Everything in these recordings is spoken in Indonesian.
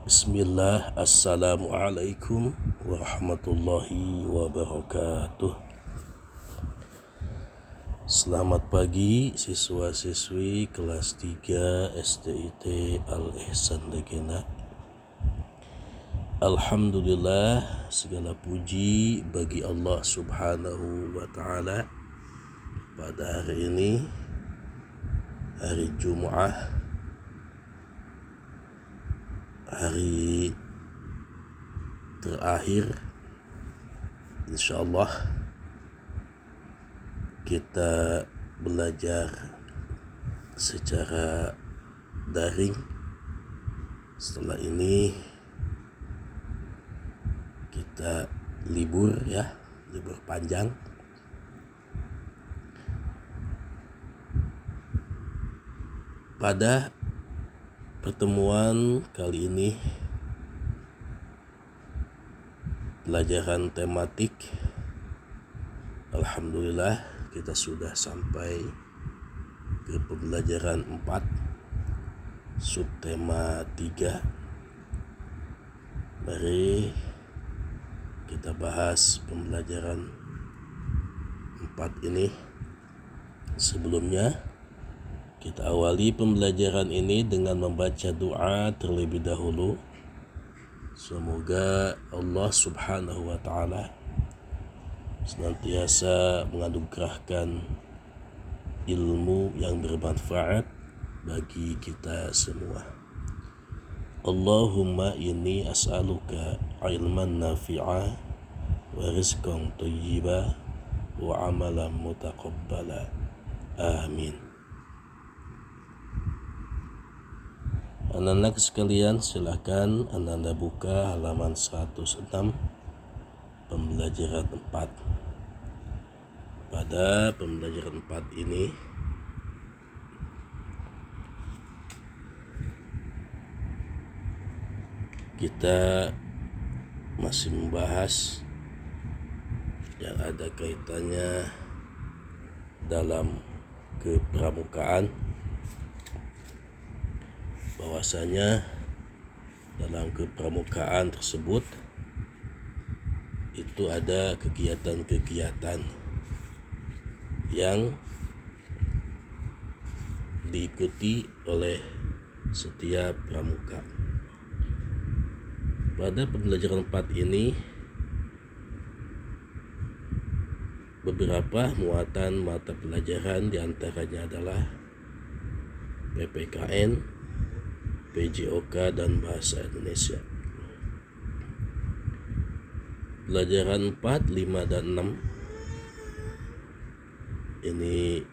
Bismillah, Assalamualaikum warahmatullahi wabarakatuh. Selamat pagi siswa-siswi kelas 3 SDIT Al-Ihsan Legena. Alhamdulillah, segala puji bagi Allah subhanahu wa ta'ala. Pada hari ini, hari Jum'ah, hari terakhir, insyaallah kita belajar secara daring. Setelah ini kita libur panjang. Pada pertemuan kali ini, pelajaran tematik, alhamdulillah kita sudah sampai ke pembelajaran 4, subtema 3. Mari kita bahas pembelajaran 4 ini. Sebelumnya, kita awali pembelajaran ini dengan membaca doa terlebih dahulu. Semoga Allah subhanahu wa ta'ala senantiasa menganugerahkan ilmu yang bermanfaat bagi kita semua. Allahumma inni as'aluka ilman nafi'a wa rizqan thayyiba wa amalan mutaqabbala. Amin. Anak-anak sekalian, silakan Anda buka halaman 106, pembelajaran 4. Pada pembelajaran 4 ini kita masih membahas yang ada kaitannya dalam kepramukaan, bahwasanya dalam kepramukaan tersebut itu ada kegiatan-kegiatan yang diikuti oleh setiap pramuka. Pada pembelajaran 4 ini, beberapa muatan mata pelajaran diantaranya adalah PPKN, PJOK, dan Bahasa Indonesia. Pelajaran 4, 5, dan 6 ini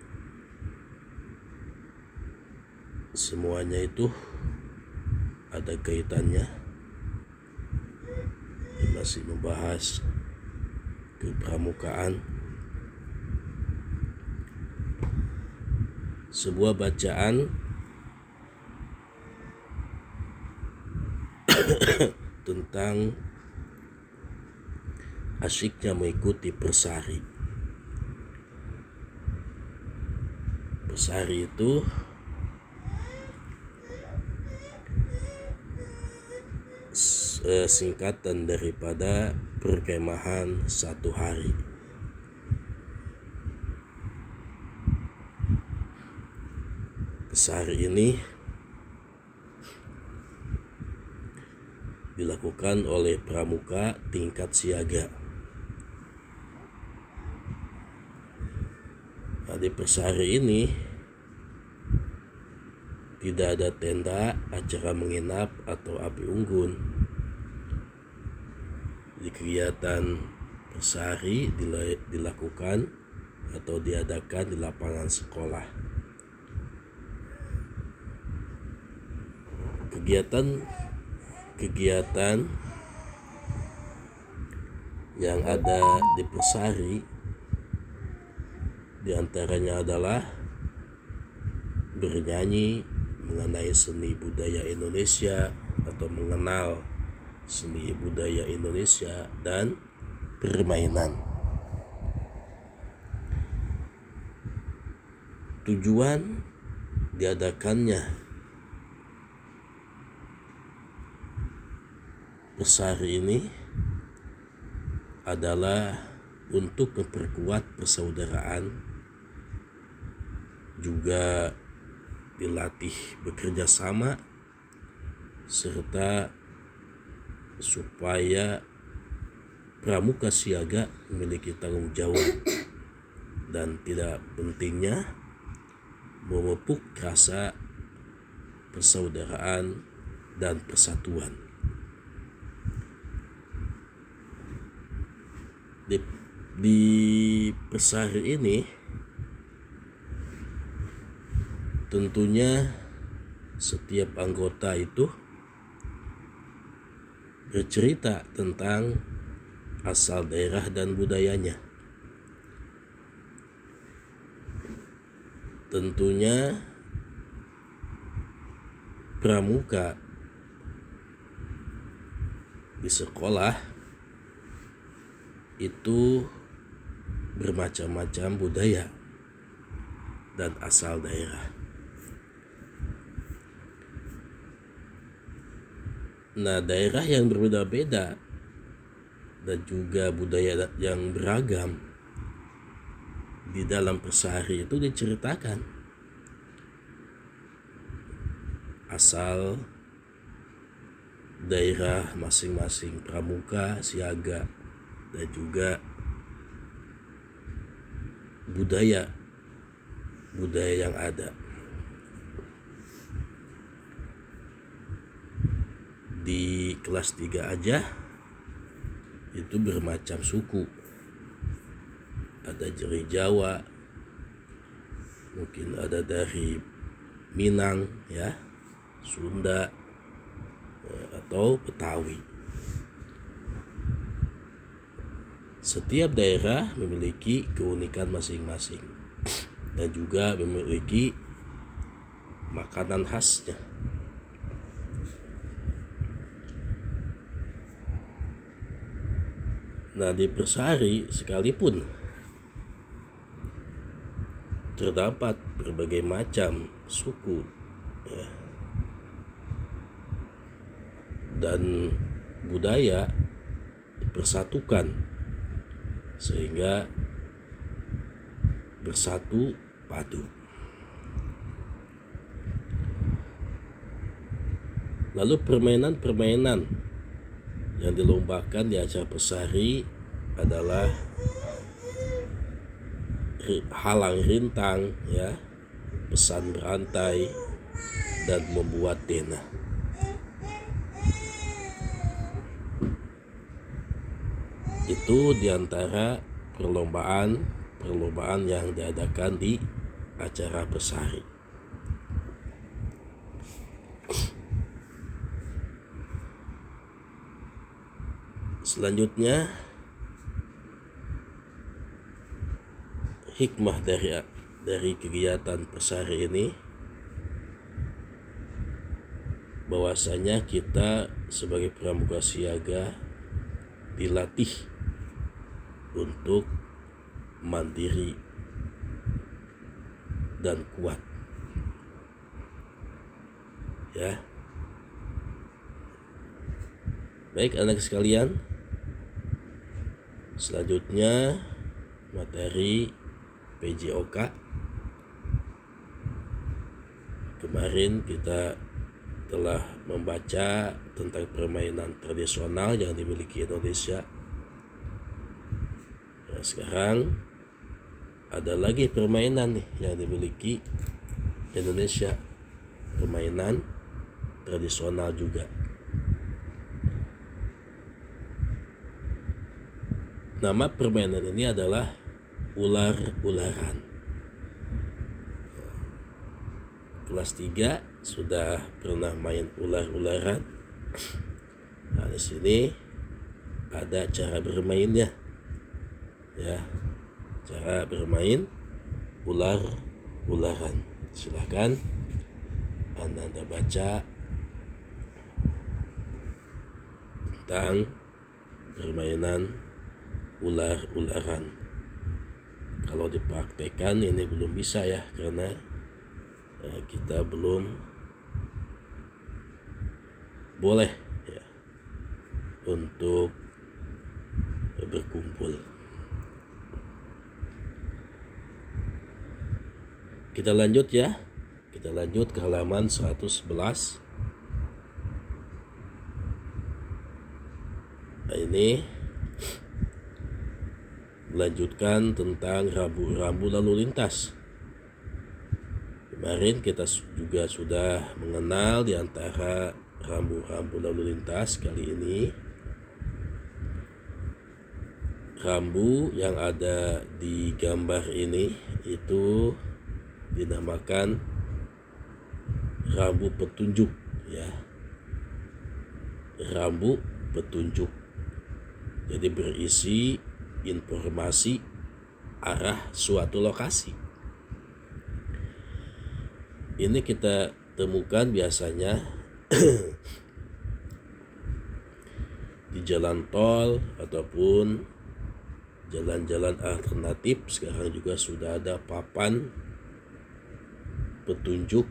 semuanya itu ada kaitannya, masih membahas kepramukaan. Sebuah bacaan tentang asyiknya mengikuti persari. Persari itu singkatan daripada perkemahan 1 hari. Persari ini dilakukan oleh pramuka tingkat siaga. Di persari ini tidak ada tenda, acara menginap, atau api unggun. Di kegiatan persari dilakukan atau diadakan di lapangan sekolah. Kegiatan yang ada di persari diantaranya adalah bernyanyi mengenai seni budaya Indonesia atau mengenal seni budaya Indonesia, dan permainan. Tujuan diadakannya Pesari ini adalah untuk memperkuat persaudaraan, juga dilatih bekerja sama, serta supaya pramuka siaga memiliki tanggung jawab dan tidak pentingnya memupuk rasa persaudaraan dan persatuan. Di Pesari ini tentunya setiap anggota itu bercerita tentang asal daerah dan budayanya. Tentunya pramuka di sekolah itu bermacam-macam budaya dan asal daerah. Nah, daerah yang berbeda-beda dan juga budaya yang beragam di dalam Pesari itu diceritakan. Asal daerah masing-masing pramuka, siaga, dan juga budaya yang ada. Di kelas 3 aja itu bermacam suku. Ada dari Jawa, mungkin ada dari Minang ya, Sunda, atau Betawi. Setiap daerah memiliki keunikan masing-masing dan juga memiliki makanan khasnya. Nah, di Pesari sekalipun terdapat berbagai macam suku ya, dan budaya dipersatukan sehingga bersatu padu. Lalu permainan-permainan yang dilombakan di acara Pesari adalah halang rintang ya, pesan berantai, dan membuat denah. Itu diantara perlombaan yang diadakan di acara Pesari. Selanjutnya, hikmah dari kegiatan Pesari ini bahwasanya kita sebagai pramuka siaga dilatih untuk mandiri dan kuat ya. Baik anak sekalian, selanjutnya materi PJOK. Kemarin kita telah membaca tentang permainan tradisional yang dimiliki Indonesia. Nah, sekarang ada lagi permainan nih yang dimiliki Indonesia, permainan tradisional juga. Nama permainan ini adalah ular-ularan. Kelas 3 sudah pernah main ular-ularan. Nah, di sini ada cara bermainnya. Ya, cara bermain ular-ularan. Silahkan Anda baca tentang permainan ular-ularan. Kalau dipraktekkan ini belum bisa ya, karena kita belum boleh ya. untuk berkumpul. Kita lanjut ya. Kita lanjut ke halaman 111. Nah, ini melanjutkan tentang rambu-rambu lalu lintas. Kemarin kita juga sudah mengenal di antara rambu-rambu lalu lintas. Kali ini rambu yang ada di gambar ini itu dinamakan rambu petunjuk ya. Rambu petunjuk. Jadi berisi informasi arah suatu lokasi. Ini kita temukan biasanya di jalan tol ataupun jalan-jalan alternatif. Sekarang juga sudah ada papan petunjuk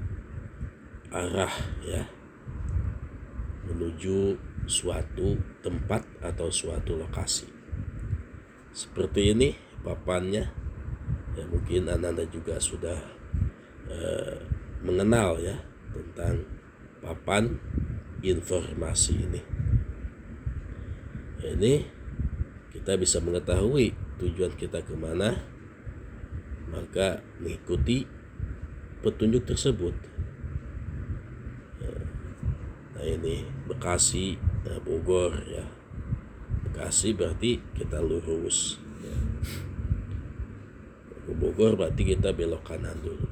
arah ya, menuju suatu tempat atau suatu lokasi. Seperti ini papannya ya, mungkin Anda juga sudah mengenal ya tentang papan informasi ini. Ini kita bisa mengetahui tujuan kita kemana, maka mengikuti petunjuk tersebut. Nah ini Bekasi, Bogor ya. Bekasi berarti kita lurus ya. Ke Bogor berarti kita belok kanan dulu.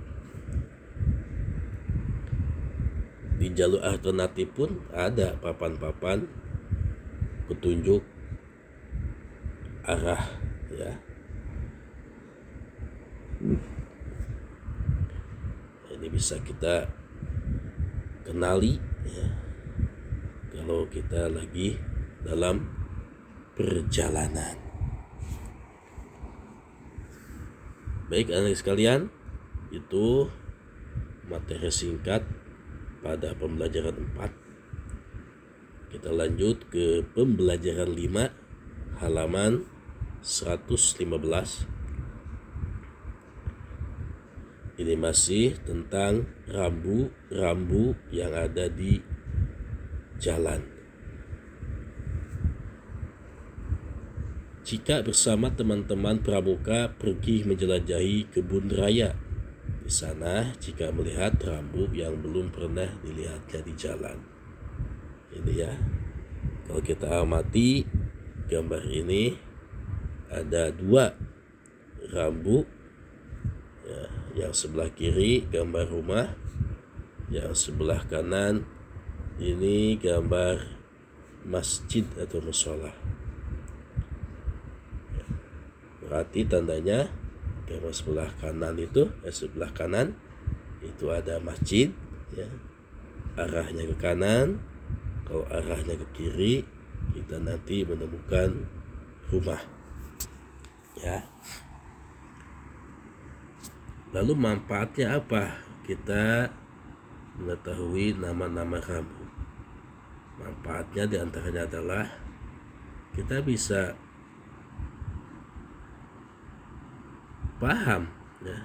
Di jalur alternatif pun ada papan-papan petunjuk arah ya. Ini bisa kita kenali ya, kalau kita lagi dalam perjalanan. Baik anak sekalian, itu materi singkat pada pembelajaran 4. Kita lanjut ke pembelajaran 5 halaman 115. Ini masih tentang rambu-rambu yang ada di jalan. Jika bersama teman-teman pramuka pergi menjelajahi kebun raya, di sana jika melihat rambu yang belum pernah dilihatnya di jalan. Ini ya. Kalau kita amati gambar ini, ada 2 rambu ya, yang sebelah kiri gambar rumah, yang sebelah kanan ini gambar masjid atau mushola. Berarti tandanya gambar sebelah kanan itu sebelah kanan itu ada masjid ya, arahnya ke kanan. Kalau arahnya ke kiri kita nanti menemukan rumah ya. Lalu manfaatnya apa kita mengetahui nama-nama rambu? Manfaatnya diantaranya adalah kita bisa paham ya,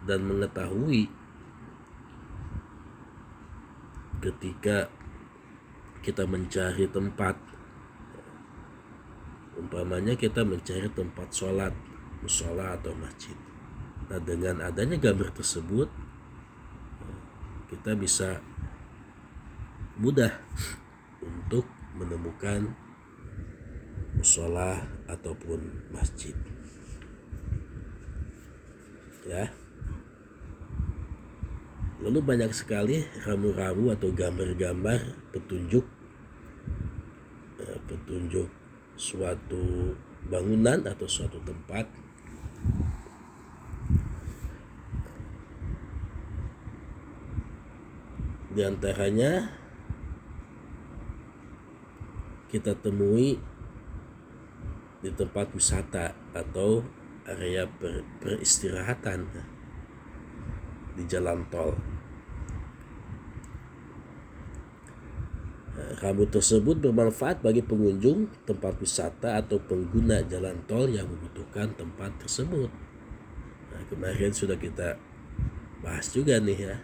dan mengetahui ketika kita mencari tempat, umpamanya kita mencari tempat sholat, mushola atau masjid. Nah dengan adanya gambar tersebut kita bisa mudah untuk menemukan mushola ataupun masjid ya. Lalu banyak sekali rambu-rambu atau gambar-gambar petunjuk suatu bangunan atau suatu tempat. Di antaranya kita temui di tempat wisata atau area peristirahatan di jalan tol. Rambu tersebut bermanfaat bagi pengunjung tempat wisata atau pengguna jalan tol yang membutuhkan tempat tersebut. Nah, kemarin sudah kita bahas juga nih ya.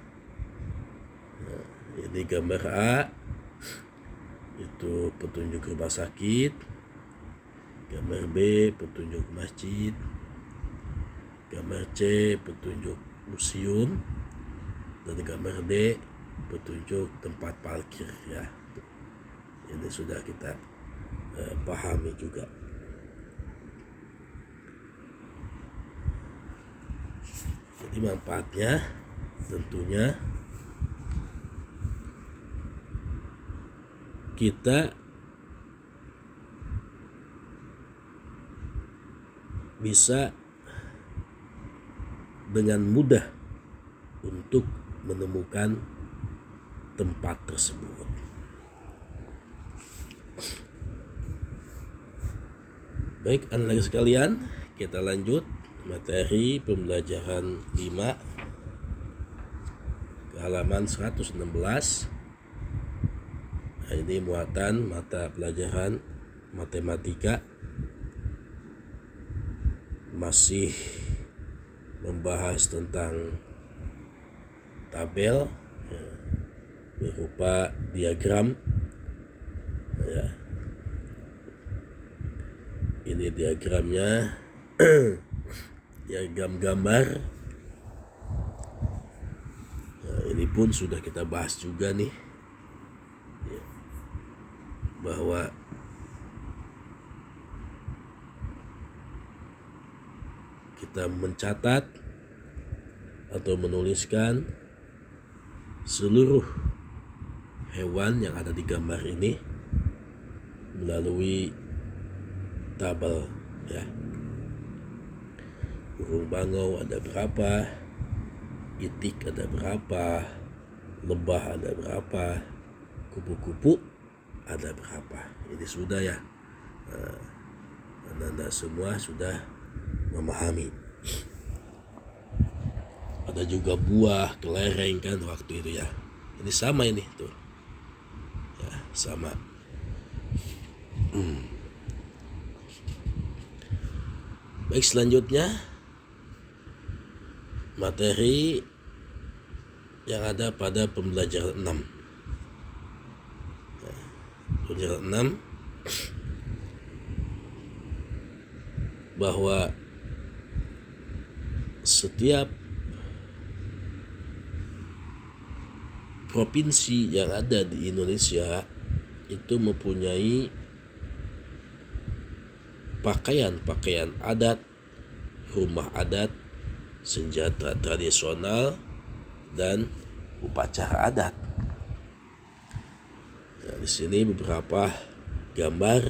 Nah, ini gambar A, itu petunjuk rumah sakit. Gambar B, petunjuk masjid. Gambar C, petunjuk museum. Dan gambar D, petunjuk tempat parkir ya. Ini sudah kita pahami juga. Jadi manfaatnya tentunya kita bisa dengan mudah untuk menemukan tempat tersebut. Baik, anak-anak sekalian, kita lanjut materi pembelajaran 5 ke halaman 116. Nah, ini muatan mata pelajaran matematika, masih membahas tentang tabel ya, berupa diagram ya. Ini diagramnya diagram gambar. Nah, ini pun sudah kita bahas juga nih ya, bahwa kita mencatat atau menuliskan seluruh hewan yang ada di gambar ini melalui tabel ya. Burung bangau ada berapa, itik ada berapa, lebah ada berapa, kupu-kupu ada berapa. Ini sudah ya. Anda semua sudah memahami. Ada juga buah, kelereng kan waktu itu ya. Ini sama ini tuh. Ya, sama. Baik, selanjutnya materi yang ada pada pembelajaran 6. Pembelajaran 6 bahwa setiap provinsi yang ada di Indonesia itu mempunyai pakaian adat, rumah adat, senjata tradisional, dan upacara adat. Nah, di sini beberapa gambar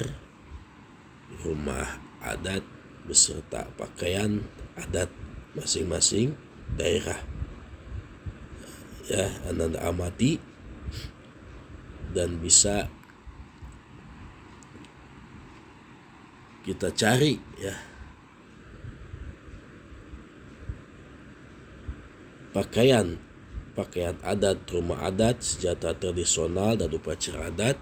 rumah adat beserta pakaian adat masing-masing daerah. Ya, Anda amati dan bisa kita cari ya pakaian adat, rumah adat, senjata tradisional, dan upacara adat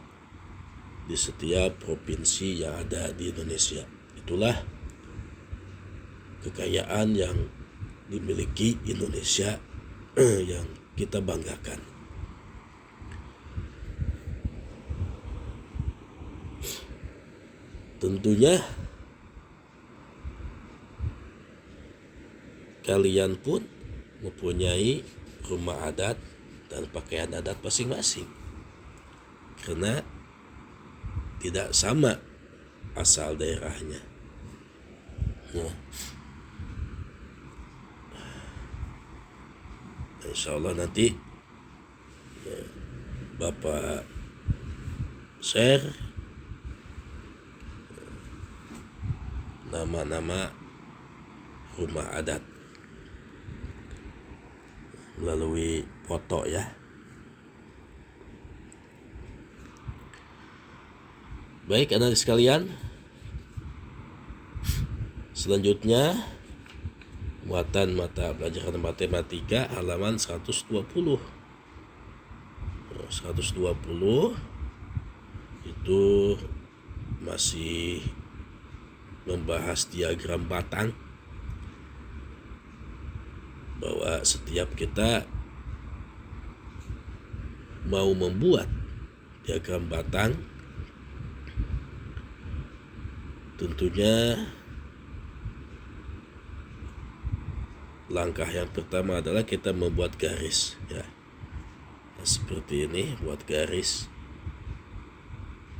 di setiap provinsi yang ada di Indonesia. Itulah kekayaan yang dimiliki Indonesia yang kita banggakan. Tentunya kalian pun mempunyai rumah adat dan pakaian adat masing-masing, karena tidak sama asal daerahnya. Nah, insya Allah nanti Bapak share nama-nama rumah adat melalui foto ya. Baik, anak sekalian, selanjutnya muatan mata pelajaran matematika halaman 120. itu masih membahas diagram batang, bahwa setiap kita mau membuat diagram batang, tentunya langkah yang pertama adalah kita membuat garis, ya. Nah, seperti ini, buat garis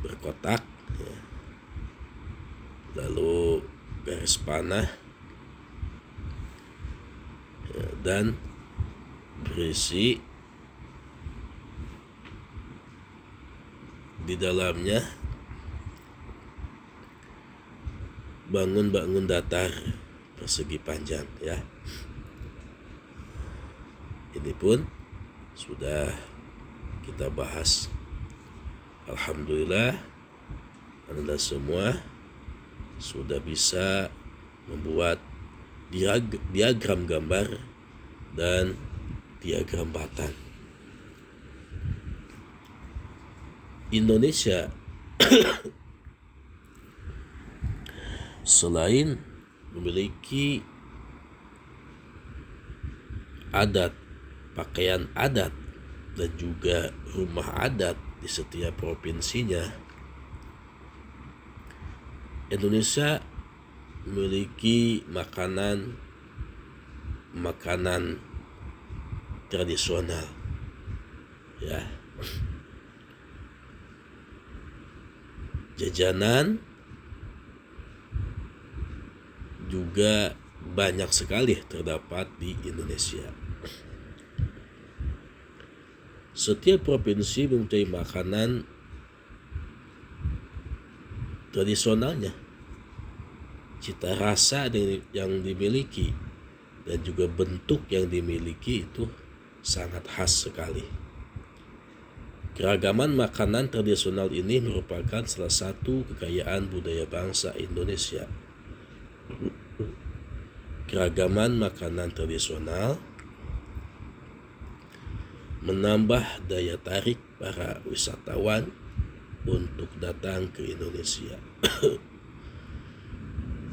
berkotak, ya. Lalu garis panah, ya, dan berisi di dalamnya bangun-bangun datar persegi panjang, ya. Ini pun sudah kita bahas. Alhamdulillah, Anda semua sudah bisa membuat diagram gambar dan diagram batang. Indonesia selain memiliki adat, pakaian adat, dan juga rumah adat di setiap provinsinya, Indonesia memiliki makanan tradisional, ya. Jajanan juga banyak sekali terdapat di Indonesia. Setiap provinsi mempunyai makanan tradisionalnya, cita rasa yang dimiliki dan juga bentuk yang dimiliki itu sangat khas sekali. Keragaman makanan tradisional ini merupakan salah satu kekayaan budaya bangsa Indonesia. Keragaman makanan tradisional menambah daya tarik para wisatawan untuk datang ke Indonesia.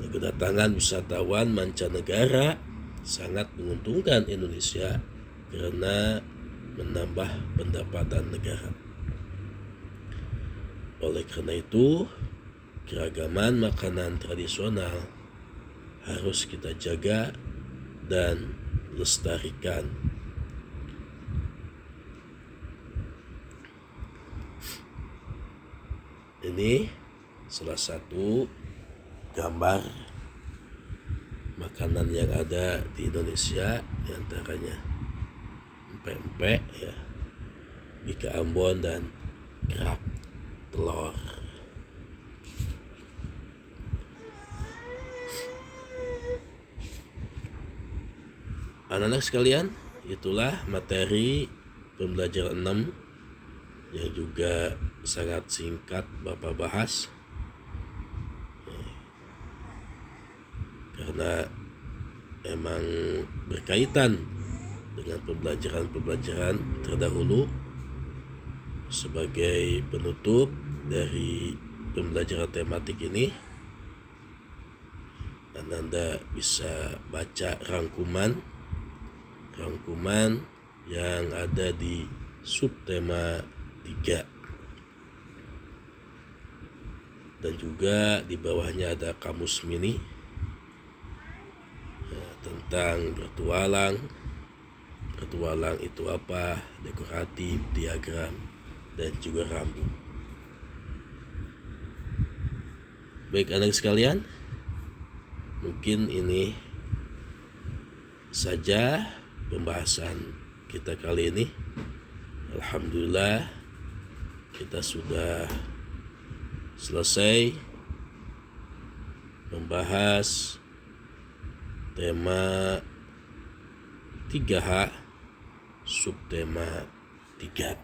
Kedatangan wisatawan mancanegara sangat menguntungkan Indonesia karena menambah pendapatan negara. Oleh karena itu, keragaman makanan tradisional harus kita jaga dan lestarikan. Ini salah satu gambar makanan yang ada di Indonesia, diantaranya pempek, ya, bika Ambon, dan kerak telur. Anak-anak sekalian, itulah materi pembelajaran 6 yang juga sangat singkat Bapak bahas, karena emang berkaitan dengan pembelajaran terdahulu. Sebagai penutup dari pembelajaran tematik ini, Anda bisa baca rangkuman yang ada di subtema 3, dan juga di bawahnya ada kamus mini, ya, tentang bertualang itu apa, dekoratif, diagram, dan juga rambu. Baik anak sekalian, mungkin ini saja pembahasan kita kali ini. Alhamdulillah, kita sudah selesai membahas tema 3H subtema 3.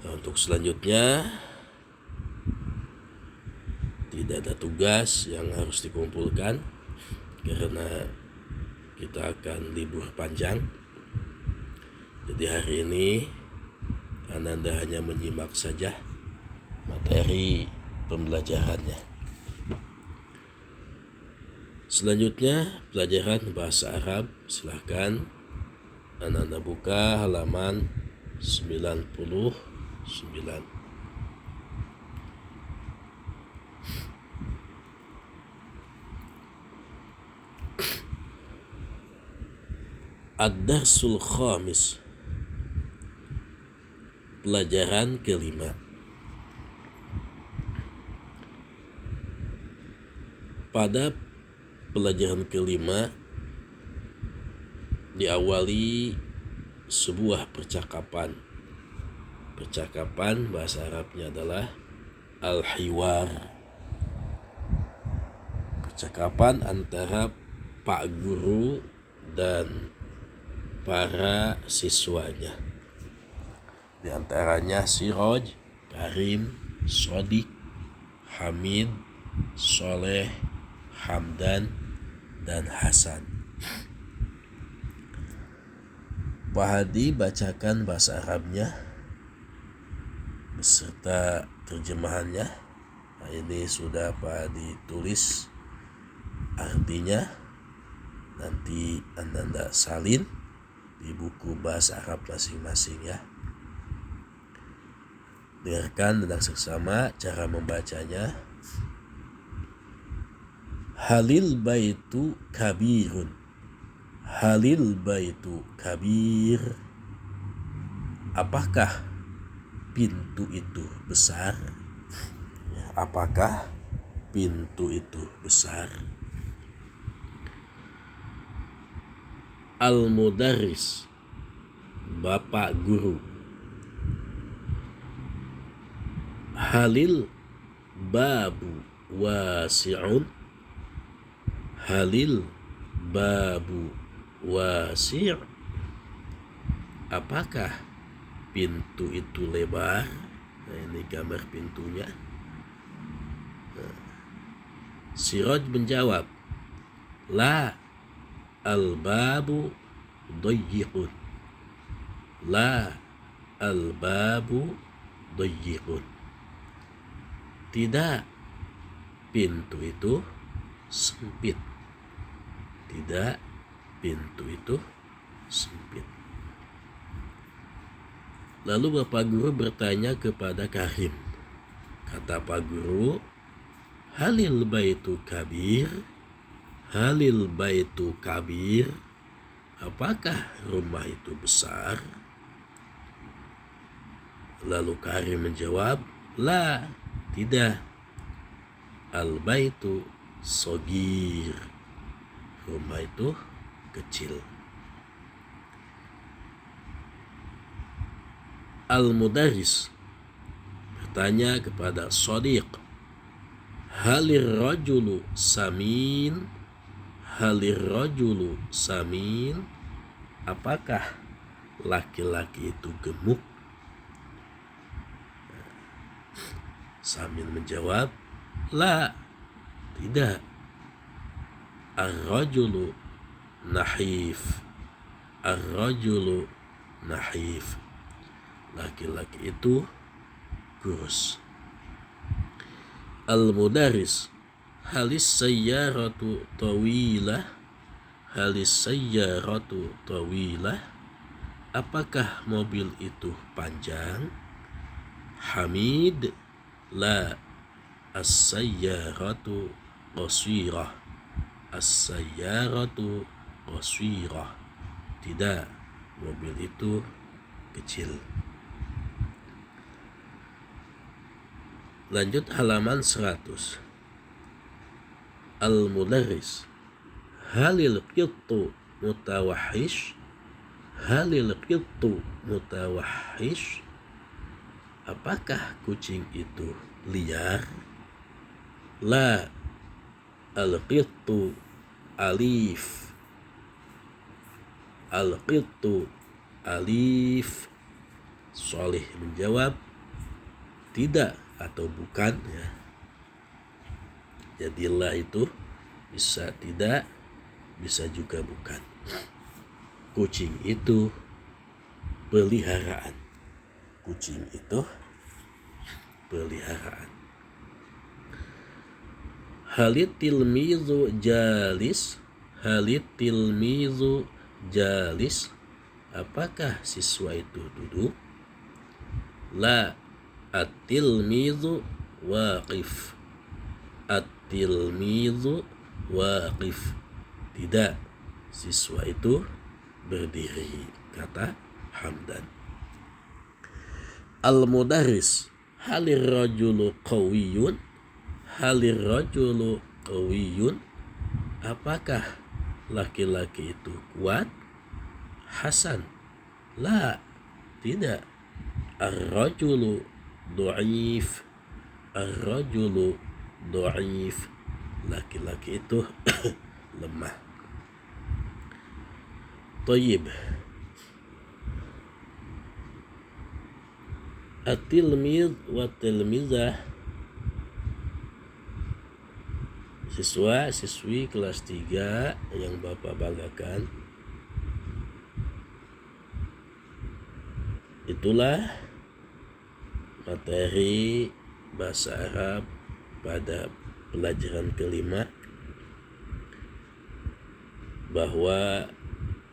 Untuk selanjutnya tidak ada tugas yang harus dikumpulkan karena kita akan libur panjang. Jadi hari ini Ananda hanya menyimak saja materi pembelajarannya. Selanjutnya pelajaran bahasa Arab. Silahkan Ananda buka halaman 99. Ad-Darsul Khamis, pelajaran kelima. Pada pelajaran kelima diawali sebuah percakapan. Percakapan bahasa Arabnya adalah al-hiwar. Percakapan antara Pak Guru dan para siswanya. Di antaranya Siroj, Karim, Sodik, Hamid, Soleh, Hamdan, dan Hasan. Pak Hadi bacakan bahasa Arabnya beserta terjemahannya. Nah, ini sudah Pak Hadi tulis artinya. Nanti Anda salin di buku bahasa Arab masing-masing ya. Dengarkan dengan seksama cara membacanya. Halil baitu kabirun. Halil baitu kabir. Apakah pintu itu besar? Apakah pintu itu besar? Al-Mudarris, Bapak Guru. Halil babu wasi'un. Halil babu wasi'. Apakah pintu itu lebar? Nah, ini gambar pintunya. Siraj menjawab, la al-babu dayyiqun. La al-babu dayyiqun. Tidak, pintu itu sempit. Tidak, pintu itu sempit. Lalu Bapak Guru bertanya kepada Karim. Kata Pak Guru, halil baitu kabir? Halil baitu kabir? Apakah rumah itu besar? Lalu Karim menjawab, la, tidak. Al baitu sogir. Rumah itu kecil. Al-Mudarris bertanya kepada Shadiq, halir rajulu samin? Halir rajulu samin? Apakah laki-laki itu gemuk? Samin menjawab, la, tidak. Ar-rajulu nahif. Ar-rajulu nahif. Laki-laki itu kurus. Al-Mudarris, halis sayyaratu tawilah? Halis sayyaratu tawilah? Apakah mobil itu panjang? Hamid, la, as-sayyaratu qasirah. As-sayyaratu qasirah. Tidak, mobil itu kecil. Lanjut halaman 100. Al-Mudarris, halil qittu mutawahish? Halil qittu mutawahish? Apakah kucing itu liar? La, al-qittu alif. Al-qittu alif. Soleh menjawab, tidak atau bukan ya. Jadi la itu bisa tidak, bisa juga bukan. Kucing itu peliharaan. kucing itu peliharaan. Halit tilmizu jalis, halit tilmizu jalis, apakah siswa itu duduk? La, at-tilmizu waqif, at-tilmizu waqif, tidak, siswa itu berdiri, kata Hamdan. Al-mudarris, halir rajulu qawiyun, halir rajulu qawiyun, apakah laki-laki itu kuat? Hasan, la, tidak, ar-rajulu dhaif, ar-rajulu dhaif, laki-laki itu lemah. Thayyib. At-tilmiz wa tilmizah, siswa siswi kelas 3 yang Bapak banggakan. Itulah materi bahasa Arab pada pelajaran kelima, bahwa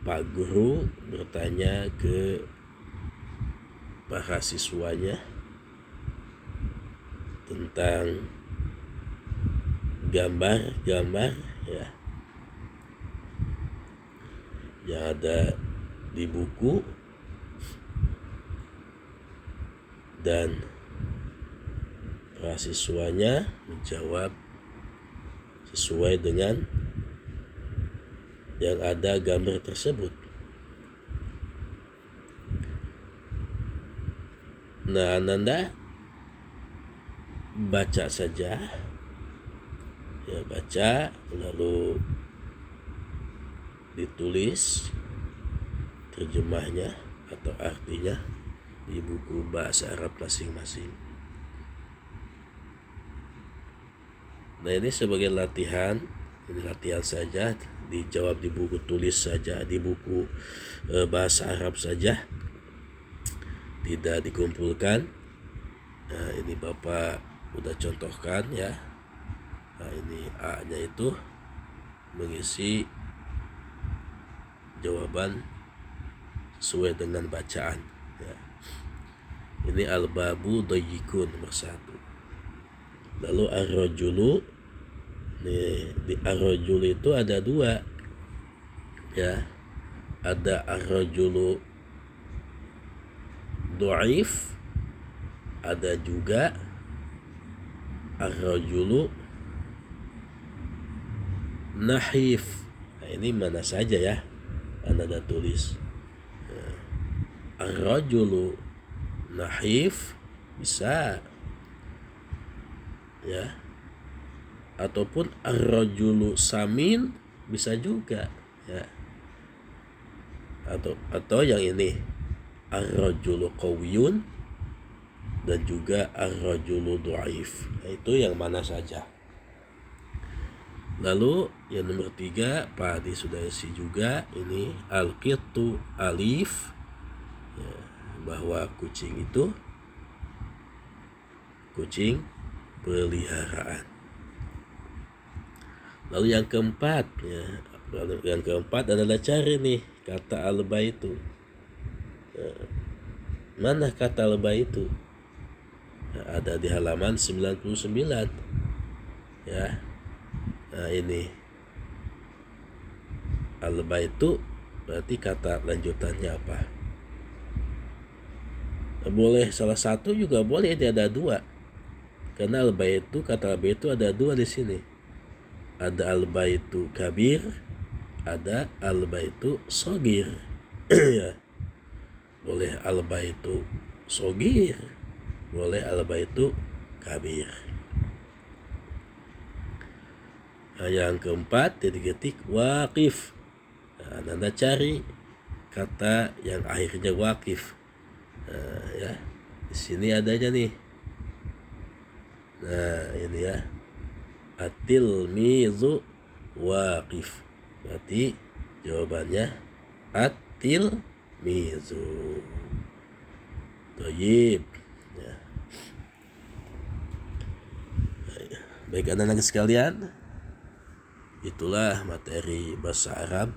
Pak Guru bertanya ke para siswanya tentang gambar-gambar ya yang ada di buku, dan para siswanya menjawab sesuai dengan yang ada gambar tersebut. Nah, Ananda baca saja, ya baca lalu ditulis terjemahnya atau artinya di buku bahasa Arab masing-masing. Nah, ini sebagai latihan, ini latihan saja, dijawab di buku tulis saja, di buku bahasa Arab saja, tidak dikumpulkan. Nah, ini Bapak udah contohkan ya. Nah, ini A-nya itu mengisi jawaban sesuai dengan bacaan ya. Ini al-babu dayyikun nomor 1. Lalu ar-rajulu, nih di ar-rajulu itu ada 2 ya, ada ar-rajulu dhaif, ada juga ar-rajulu nahif. Nah, ini mana saja ya, Anda tulis. Nah, ar-rajulu nahif bisa ya, ataupun ar-rajulu samin bisa juga ya, atau yang ini ar-rajulu qawiyun dan juga ar-rajulu dhaif. Nah, itu yang mana saja. Lalu yang nomor 3 Pak Adi sudah isi juga, ini al-qittu alif ya, bahwa kucing itu kucing peliharaan. Lalu yang keempat ya, yang keempat adalah cari nih kata al-baitu. Mana kata al-baitu? Nah, ada di halaman 99 ya. Nah, ini al-baitu berarti kata lanjutannya apa? Boleh salah satu juga boleh, dia ada 2. Karena al-baitu, kata al-baitu ada 2 di sini. Ada al-baitu kabir, ada al-baitu sogir. Ya. Boleh al-baitu sogir, boleh al-baitu kabir. Nah, yang keempat titik waqif. Nah, Anda cari kata yang akhirnya waqif. Nah, ya di sini adanya nih. Nah, ini ya, at-tilmizu waqif, berarti jawabannya at-tilmizu. Baik. Ya. Baik anak-anak sekalian, itulah materi bahasa Arab.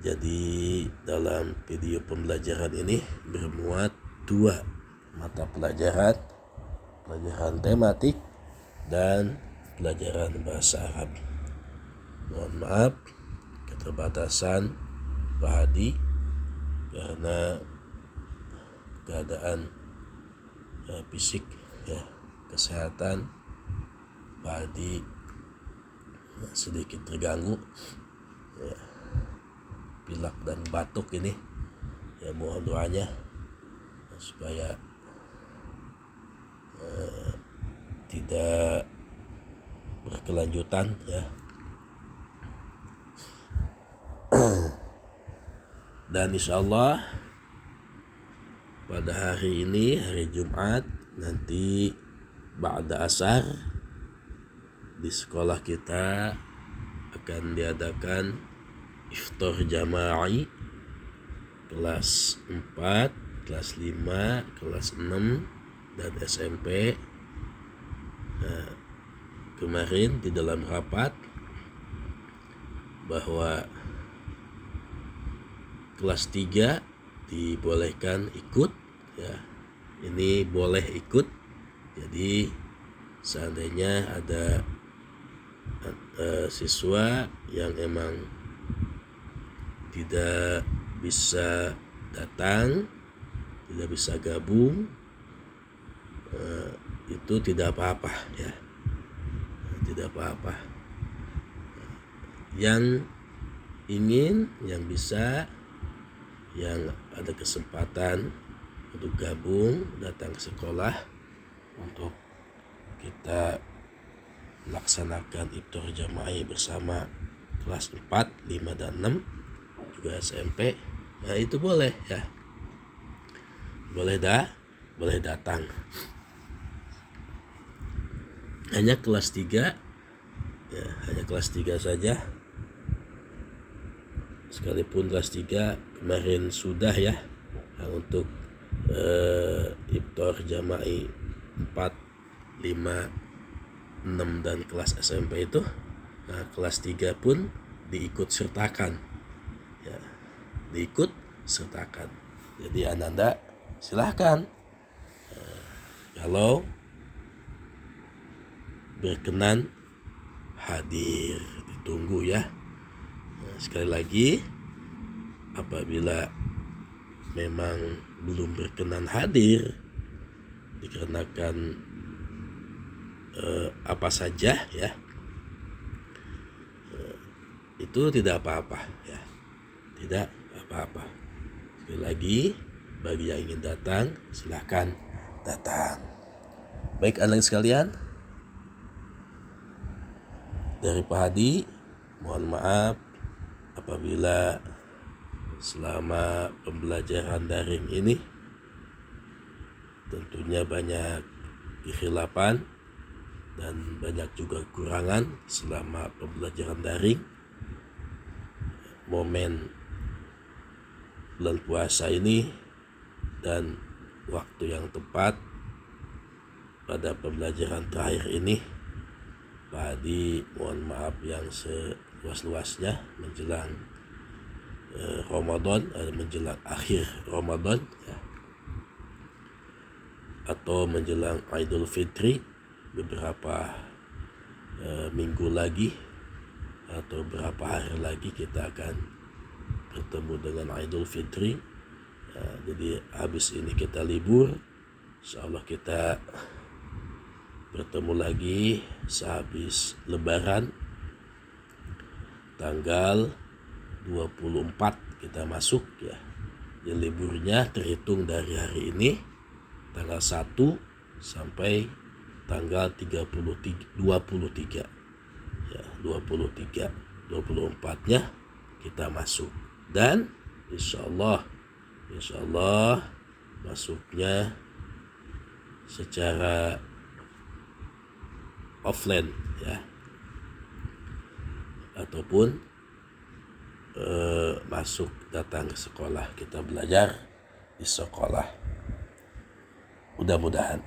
Jadi dalam video pembelajaran ini bermuat 2 mata pelajaran, pelajaran tematik dan pelajaran bahasa Arab. Mohon maaf keterbatasan Pak Hadi karena keadaan fisik kesehatan Pak Hadi sedikit terganggu, pilek dan batuk ini. Mohon doanya supaya tidak berkelanjutan ya. Dan insyaallah pada hari ini, hari Jumat, nanti ba'da asar di sekolah kita akan diadakan iftar jama'i kelas 4, kelas 5, kelas 6 dan SMP. Kemarin di dalam rapat bahwa kelas 3 dibolehkan ikut ya. Ini boleh ikut. Jadi seandainya ada siswa yang emang tidak bisa datang, tidak bisa gabung, itu tidak apa-apa ya. Tidak apa-apa. Yang ingin, yang bisa, yang ada kesempatan untuk gabung, datang ke sekolah untuk kita laksanakan iftar jama'i bersama kelas 4, 5 dan 6 juga SMP. Nah itu boleh ya. Boleh datang. Hanya kelas 3 ya, hanya kelas 3 saja. Sekalipun kelas 3 kemarin sudah ya untuk iftar jama'i 4, 5, 6 dan kelas SMP itu. Nah, kelas 3 pun diikut sertakan ya, diikut sertakan. Jadi Ananda silahkan kalau berkenan hadir, ditunggu ya. Nah, sekali lagi, apabila memang belum berkenan hadir dikarenakan apa saja ya, itu tidak apa-apa ya, tidak apa-apa. Sekali lagi, bagi yang ingin datang silahkan datang. Baik anak sekalian, dari Pak Hadi mohon maaf apabila selama pembelajaran daring ini tentunya banyak kekhilafan dan banyak juga kekurangan selama pembelajaran daring. Momen bulan puasa ini dan waktu yang tepat pada pembelajaran terakhir ini, Pak Hadi mohon maaf yang seluas-luasnya menjelang Ramadan, menjelang akhir Ramadan ya, atau menjelang Idul Fitri beberapa minggu lagi atau beberapa hari lagi kita akan bertemu dengan Idul Fitri. Jadi habis ini kita libur, insyaallah kita bertemu lagi sehabis Lebaran tanggal 24 kita masuk ya. Jadi liburnya terhitung dari hari ini tanggal 1 sampai tanggal 23 ya, 24-nya kita masuk. Dan insyaallah masuknya secara offline ya, ataupun masuk datang ke sekolah, kita belajar di sekolah. mudah-mudahan.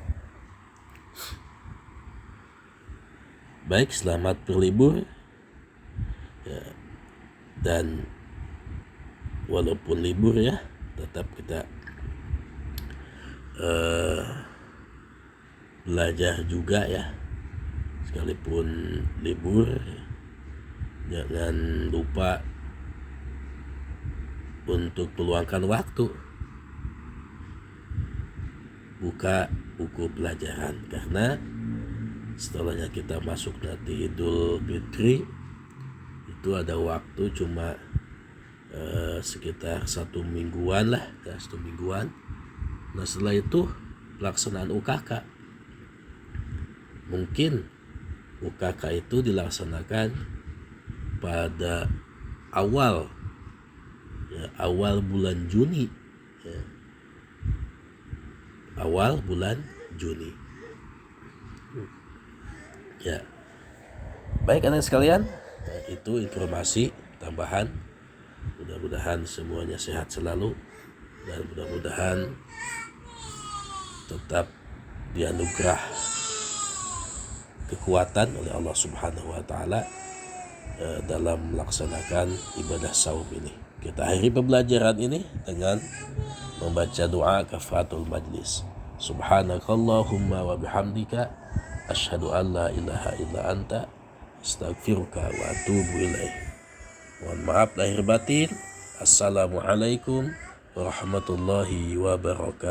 Baik, selamat berlibur ya. Dan walaupun libur ya, tetap kita belajar juga ya. Sekalipun libur, jangan lupa untuk meluangkan waktu buka buku pelajaran, karena setelahnya kita masuk nanti Idul Fitri itu ada waktu cuma sekitar 1 mingguan lah ya, 1 mingguan. Nah setelah itu pelaksanaan UKK, mungkin UKK itu dilaksanakan pada awal bulan Juni ya. Awal bulan Juni ya. Baik anak sekalian, itu informasi tambahan. Mudah-mudahan semuanya sehat selalu, dan mudah-mudahan tetap dianugerah kekuatan oleh Allah Subhanahu wa taala dalam melaksanakan ibadah saum ini. Kita akhiri pembelajaran ini dengan membaca doa kafaratul majlis. Subhanakallahumma wa bihamdika asyhadu an la ilaha illa anta astaghfiruka wa atubu ilaik. Mohon maaf lahir batin. Assalamualaikum warahmatullahi wabarakatuh.